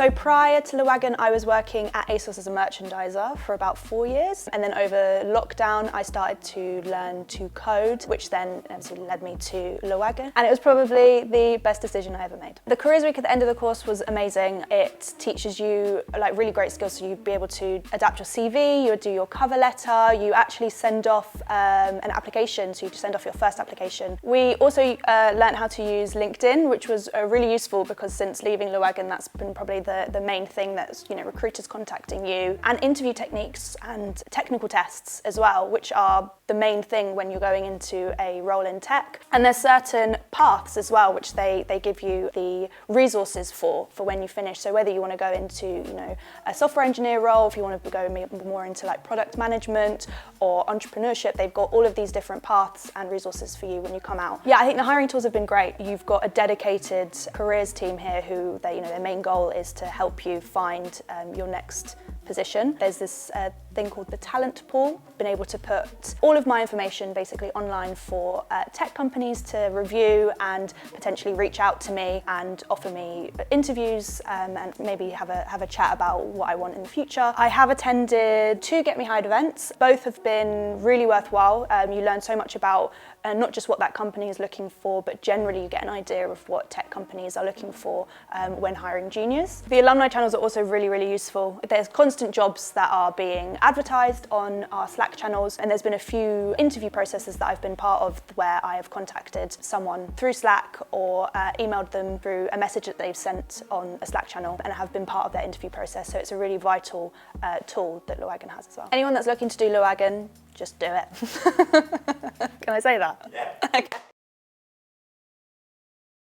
So prior to Wagon, I was working at ASOS as a merchandiser for about 4 years. And then over lockdown, I started to learn to code, which then obviously led me to Wagon. And it was probably the best decision I ever made. The careers week at the end of the course was amazing. It teaches you like really great skills. So you'd be able to adapt your CV, you would do your cover letter, you actually send off an application. So you send off your first application. We also learned how to use LinkedIn, which was really useful because since leaving Wagon, that's been probably the main thing that's, recruiters contacting you, and interview techniques and technical tests as well, which are the main thing when you're going into a role in tech. And there's certain paths as well, which they give you the resources for when you finish. So whether you want to go into, a software engineer role, if you want to go more into like product management or entrepreneurship, they've got all of these different paths and resources for you when you come out. Yeah, I think the hiring tools have been great. You've got a dedicated careers team here who, their main goal is to help you find your next position. There's this thing called the talent pool. Been able to put all of my information basically online for tech companies to review and potentially reach out to me and offer me interviews and maybe have a chat about what I want in the future. I have attended 2 Get Me Hired events. Both have been really worthwhile. You learn so much about not just what that company is looking for, but generally you get an idea of what tech companies are looking for when hiring juniors. The alumni channels are also really, really useful. There's constant jobs that are being advertised on our Slack channels, and there's been a few interview processes that I've been part of where I have contacted someone through Slack or emailed them through a message that they've sent on a Slack channel and have been part of their interview process. So it's a really vital tool that Wagon has as well. Anyone that's looking to do Wagon, just do it. Can I say that? Yeah. Okay.